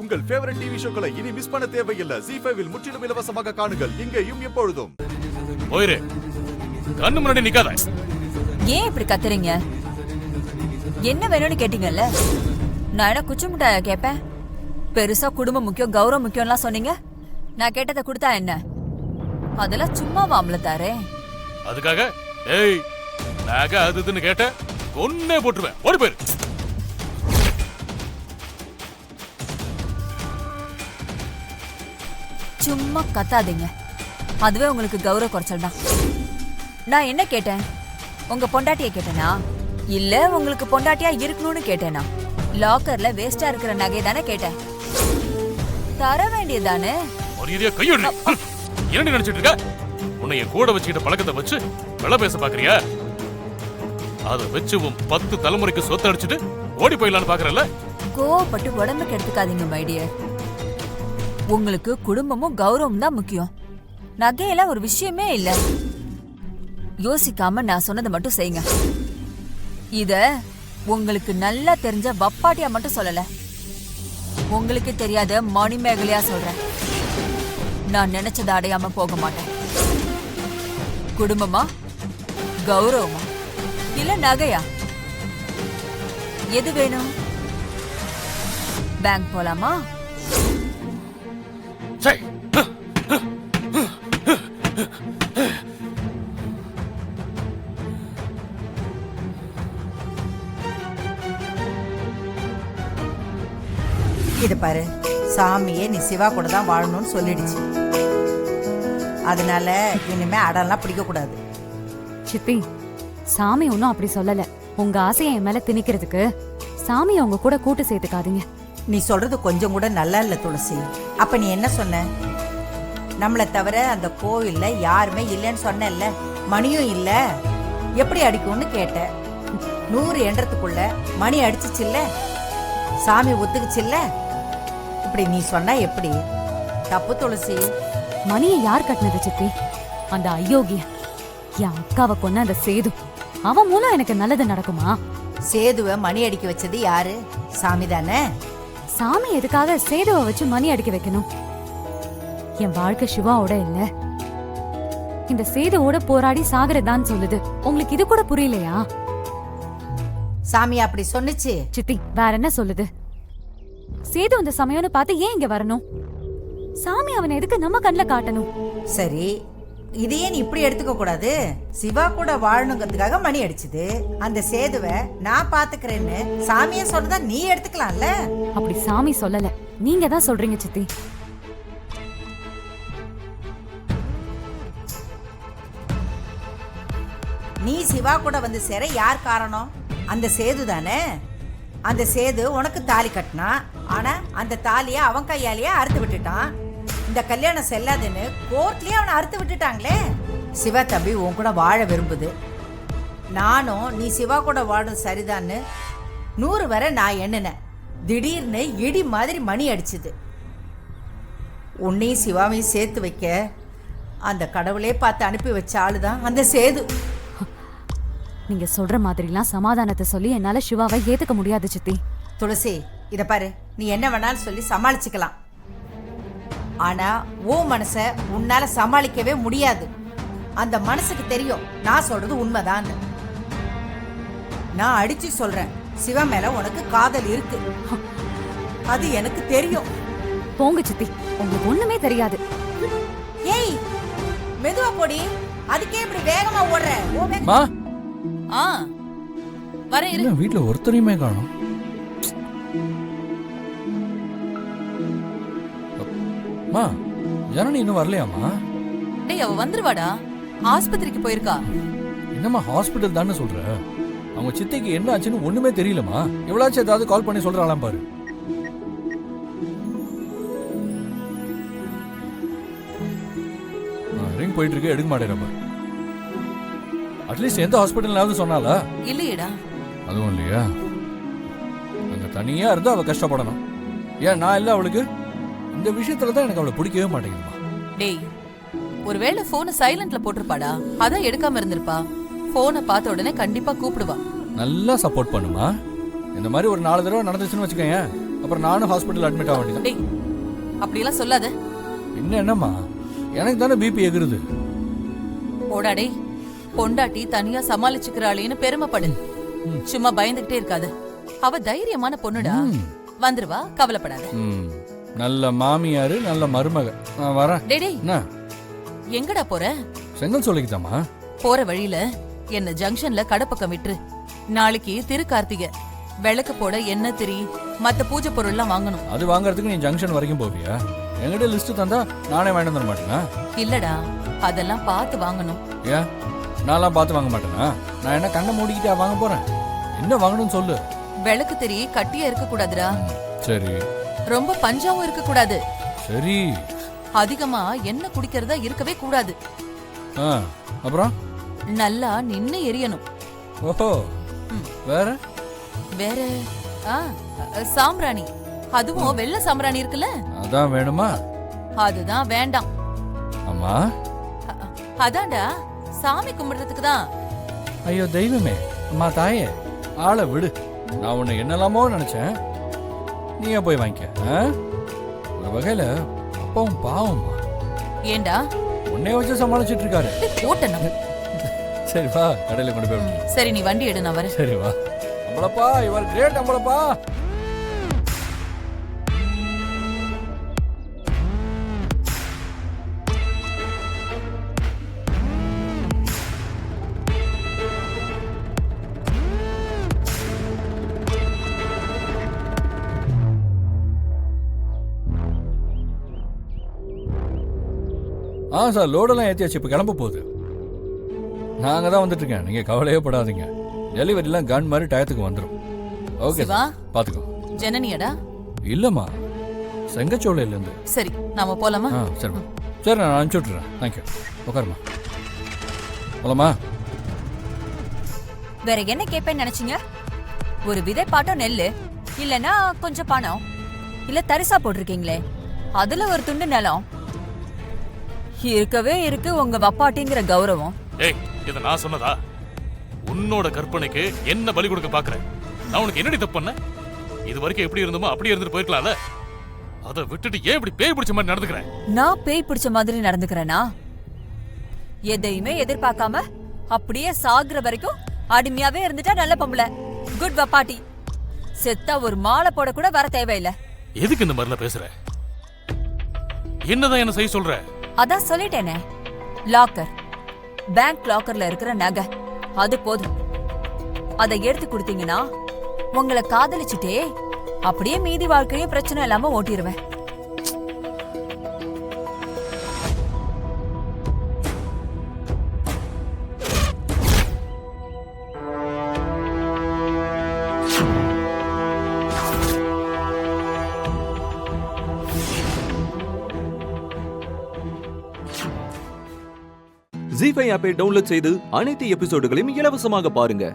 உங்கள் favourite TV ஷோக்களை இனி miss பண்ண தேவையில்லை. ZEE5 இல் முற்றிலும் இலவசமாக காணுங்கள். இங்கேயும் எப்பொழுதும். போயிரு, கண்ணு முன்னாடி நிக்காத. ஏன் இப்படி கத்துறீங்க? என்ன வேணும்னு கேட்டீங்கல்ல, நான் என்ன குச்சி முட்டாயா கேட்பேன்? பெருசா குடும்பம் முக்கியம், கௌரவம் முக்கியம்லாம் சொன்னீங்க. நான் கேட்டதை கொடுத்தா என்ன? அதெல்லாம் சும்மா வாமல தாரே. அதுக்காக ஏய் நாக அதுன்னு கேட்ட கொன்னே போட்டுருவேன். ஓடி போயிரு. சும்மா கத்தாதீங்க, அதுவே உங்களுக்கு கௌரவ குறைச்சல் தான். நான் என்ன கேட்டேன்? உங்க பொண்டாட்டிய கேட்டேனா இல்ல உங்களுக்கு பொண்டாட்டியா இருக்கணும்னு கேட்டேனா? லாக்கர்ல வேஸ்டா இருக்கிற நகை தானே கேட்டேன். தர வேண்டியதானே. மரியாதையா கையெடு. என்ன நினைச்சிட்டு இருக்க? உன்னை என் கூட வச்சுக்கிட்ட பழக்கத்தை வச்சு வெள பேச பாக்குறியா? அதை வச்சு உன் 10 தலைமுறைக்கு சொத்து அடிச்சுட்டு ஓடி போயிடலான்னு பாக்குறல்ல? கோவப்பட்டு உடம்புக்கு எடுத்துக்காதீங்க மை டியர். உங்களுக்கு குடும்பமும் கௌரவம் தான் முக்கியம். நகையெல்லாம் ஒரு விஷயமே இல்ல. யோசிக்காம நான் சொன்னதை மட்டும் செய்யுங்க. இத உங்களுக்கு நல்லா தெரிஞ்ச வப்பாட்டியா மட்டும் சொல்லல, உங்களுக்கு தெரியாத மணிமேகலையா சொல்றேன். நான் நினைச்சதை அடையாம போக மாட்டேன். குடும்பமா, கௌரவமா, இல்ல நகையா? எது வேணும்? பேங்க் போலாமா? இது பாரு, சாமியே நீ சிவா கூட தான் வாழணும்னு சொல்லிடுச்சு. அதனால இனிமே அடம்லாம் பிடிக்க கூடாது. சித்தி, சாமி ஒன்னும் அப்படி சொல்லல. உங்க ஆசையை என் மேல திணிக்கிறதுக்கு சாமியை உங்க கூட கூட்டு சேர்த்துக்காதீங்க. நீ சொல்றது கொஞ்சம் கூட நல்லா இல்ல துளசி. அப்ப நீ என்ன சொன்ன? நம்மளை தவிர அந்த கோவில்ல யாருமே இல்லைன்னு சொன்னேன்ல, மணியும் இல்ல, எப்படி அடிக்கும்னு கேட்ட. 100 எண்ணறதுக்குள்ள மணி அடிச்சுச்சுல்ல, சாமி ஒத்துக்குச்சுல்ல. இப்படி நீ சொன்னா எப்படி? தப்பு துளசி. மணியை யார் கட்டினது சித்தி? அந்த அயோக்கிய என் அக்காவை கொன்ன அந்த சேது. அவன் மூலம் எனக்கு நல்லது நடக்குமா? சேதுவை மணி அடிக்க வச்சது யாரு? சாமி தானே. சாமி எதுக்காக சேதுவை வச்சு மணி அடிக்க வைக்கணும்? என் வாழ்க்கை சிவாவோட இல்ல, இந்த சேதுவோட போராடி சாகரதான் சொல்லுது. உங்களுக்கு இது கூட புரியலையா? சாமி அப்படி சொன்னுச்சு. சித்தி, வேற என்ன சொல்லுது? சேது அந்த சமயம்னு பார்த்து ஏன் இங்க வரணும்? சாமி அவனை எதுக்கு நம்ம கண்ணுல காட்டணும்? சரி, இதையே நீ இப்படி எடுத்துக்க கூடாது. சிவா கூட வாழணுங்கிறதுக்காக மணி அடிச்சுது. அந்த சேதுவை நான் பாத்துக்கிறேன்னு சாமியே சொன்னதா நீ எடுத்துக்கலாம்ல. அப்படி சாமி சொல்லல, நீங்க தான் சொல்றீங்க சித்தி. நீ சிவா கூட வந்து சேர யார் காரணம்? அந்த சேது தானே. அந்த சேது உனக்கு தாலி கட்டினா, ஆனா அந்த தாலிய அவன் கையாலேயே அறுத்து விட்டுட்டான். இந்த கல்யாணம் செல்லாதுன்னு கோர்ட்லயே அவனை அறுத்து விட்டுட்டாங்களே. சிவா தம்பி உன் கூட வாழ விரும்புது. நானும் நீ சிவா கூட வாழும் சரிதான்னு 100 வரை நான் எண்ணினேன். திடீர்னு இடி மாதிரி மணி அடிச்சுது. உன்னையும் சிவாவையும் சேர்த்து வைக்க அந்த கடவுளே பார்த்து அனுப்பி வச்ச ஆளுதான் அந்த சேது. நீங்க சொல்ற மாதிரிலாம் சமாதானத்தை சொல்லி என்னால சிவாவை ஏத்துக்க முடியாது சித்தி. துளசி, இத பாரு, நீ என்ன வேணாலும் சொல்லி சமாளிச்சுக்கலாம். ஆனா உன் மனச உன்னால சமாளிக்கவே முடியாது. அந்த மனசுக்கு தெரியும் நான் சொல்றது உண்மைதான். நான் அடிச்சு சொல்றேன், சிவா மேல உனக்கு காதல் இருக்கு. அது எனக்கு தெரியும். போங்க சித்தி, உங்களுக்கு ஒண்ணுமே தெரியாது. ஏய், மெதுவா போடி. அதுக்கே இப்படி வேகமா ஓடுற? வரேன் இரு. வீட்டுல ஒருத்தரையுமே காணோம். மா, ஜனனி இன்னும் வரலையாமா? டேய், அவ வந்துருவாடா. ஆஸ்பத்திரிக்கு போயிருக்கா. என்னம்மா ஹாஸ்பிட்டல் தானே சொல்ற? அவங்க சித்திக்கு என்ன ஆச்சுன்னு ஒண்ணுமே தெரியலமா. எவ்வளாச்சும் ஏதாவது கால் பண்ணி சொல்றாளாம் பாரு. ரிங் போயிட்டு இருக்கு, எடுக்க மாட்டேறப்ப. அட்லீஸ்ட் எந்த ஹாஸ்பிட்டல்னாவது சொன்னாலா? இல்லையடா. அதுவும் இல்லையா? அங்க தனியா இருந்தா அவ கஷ்டப்படணும். ஏன் நான் இல்ல அவளுக்கு? இந்த விஷயத்துல தான் எனக்கு அவளை பிடிக்கவே மாட்டேங்குதுமா. டேய், ஒருவேளை போனை சைலண்ட்ல போட்டிருப்பாடா, அதான் எடுக்காம இருந்திருப்பா. போனை பார்த்த உடனே கண்டிப்பா கூப்பிடுவா. நல்லா சப்போர்ட் பண்ணுமா. இந்த மாதிரி ஒரு 4 தடவை நடந்துச்சுன்னு வச்சுக்கேன், அப்புறம் நானும் ஹாஸ்பிட்டல் அட்மிட் ஆக வேண்டியது. டேய் அப்படியெல்லாம் சொல்லாத. என்னம்மா எனக்கு தானே பிபி எகுறுது. போடா டேய். பொண்டாட்டி தனியா சமாளிச்சுக்கிறாளேன்னு பெருமைப்படு. சும்மா பயந்துகிட்டே இருக்காது. அவ தைரியமான பொண்ணுடா. வந்துருவா, கவலைப்படாத. நல்ல மாமியாரு, நல்ல மருமக. நான் வரேன். டேய் என்ன எங்கடா போற? செங்கல் சொல்லிக்கிட்டாமா? போற வழியில என்ன ஜங்ஷன்ல கடப்பக்கம் விட்டுரு. நாளைக்கு திருக்கார்த்திகை. விளக்கு போட எண்ணெய் திரி மத்த பூஜை பொருள்லாம் வாங்கணும். அது வாங்குறதுக்கு நீ ஜங்ஷன் வரைக்கும் போவியா? என்கிட்ட லிஸ்ட் தந்தா நானே வாங்கிட்டு வந்துட மாட்டேனா? இல்லடா, அதெல்லாம் பார்த்து வாங்கணும். ஏன் நான்லாம் பார்த்து வாங்க மாட்டேனா? நான் என்ன கண்ணை மூடிக்கிட்டா வாங்க போறேன்? என்ன வாங்கணும்னு சொல்லு. விளக்கு திரி கட்டியா இருக்க கூடாதுடா. சரி. ரொம்ப பஞ்சாவும் இருக்க கூடாது. சரி. அதிகமா எண்ணெய் குடிக்கிறதா இருக்கவே கூடாது. அப்புறம் நல்லா நின்னு எரியணும். ஓஹோ. வேற வேற சாம்பிராணி. அதுவும் வெள்ளை சாம்பிராணி இருக்குல்ல, அதான் வேணுமா? அதுதான் வேண்டாம். அம்மா அதான்டா சாமி கும்பிடுறதுக்கு தான். ஐயோ தெய்வமே, அம்மா தாயே, ஆளை விடு. நான் உன்னை என்னலாமோ நினைச்சேன். நீயே போய் வாங்கிக்க. ஒரு வகையில அப்பாவும் பாவம்மா. ஏண்டா உன்னைய வச்சு சமாளிச்சிட்டு இருக்காரு. ஓட்டணும். சரி வா, கடையில கொண்டு போய் விடு. சரி நீ வண்டி எடு, நான் வரேன். சரி வா. அம்பளப்பா, இவர் கிரேட் அம்பளப்பா. சார், லோடெல்லாம் ஏற்றியாச்சு. இப்போ கிளம்ப போகுது. நாங்கள் தான் வந்துட்டு இருக்கேன். நீங்கள் கவலையே படாதீங்க. டெலிவரிலாம் கன் மாதிரி டயத்துக்கு வந்துடும். ஓகே சிவா, பார்த்துக்கோ. ஜனனியடா? இல்லைம்மா, செங்கச்சோலையிலேருந்து. சரி நாம போலாமா? சரிம்மா. சரி, நான் அனுப்பிச்சி விட்டுறேன். தேங்க்யூ. உட்காருமா. போலாமா? வேற என்ன கேட்பேன்னு நினைச்சீங்க? ஒரு விதை பாட்டம் நெல்லு, இல்லனா கொஞ்சம் பணம், இல்ல தரிசா போட்டிருக்கீங்களே அதுல ஒரு துண்டு நிலம். இருக்கவே இருக்கு உங்க வப்பாட்டிங்கிற கௌரவம். ஏய், இத நான் சொன்னதா? உன்னோட கற்பனைக்கு என்ன பலி கொடுக்க பாக்குறேன்? நான் உனக்கு என்னடி தப்பு பண்ண? இது வரைக்கும் எப்படி இருந்தோமோ அப்படியே இருந்துட்டு போயிருக்கலாம்ல. அதை விட்டுட்டு ஏன் இப்படி பேய் பிடிச்ச மாதிரி நடந்துக்கிறேன்? நான் பேய் பிடிச்ச மாதிரி நடந்துக்கிறேனா? எதையுமே எதிர்பார்க்காம அப்படியே சாகுற வரைக்கும் அடிமையாவே இருந்துட்டா நல்ல பொம்பளை. குட் வப்பாட்டி. செத்தா ஒரு மாலை போட கூட வர தேவையில்லை. எதுக்கு இந்த மாதிரிலாம் பேசுற? என்னதான் என்ன செய்ய சொல்ற? அதான் சொல்லிட்டேனே, லாக்கர், பேங்க் லாக்கர்ல இருக்கிற நகை அது போதும். அதை எடுத்து கொடுத்தீங்கன்னா உங்களை காதலிச்சுட்டே அப்படியே மீதி வாழ்க்கையும் பிரச்சனை இல்லாம ஓட்டிடுவேன். ZEE5 ஆப்பை டவுன்லோட் செய்து அனைத்து எபிசோடுகளையும் இலவசமாக பாருங்க.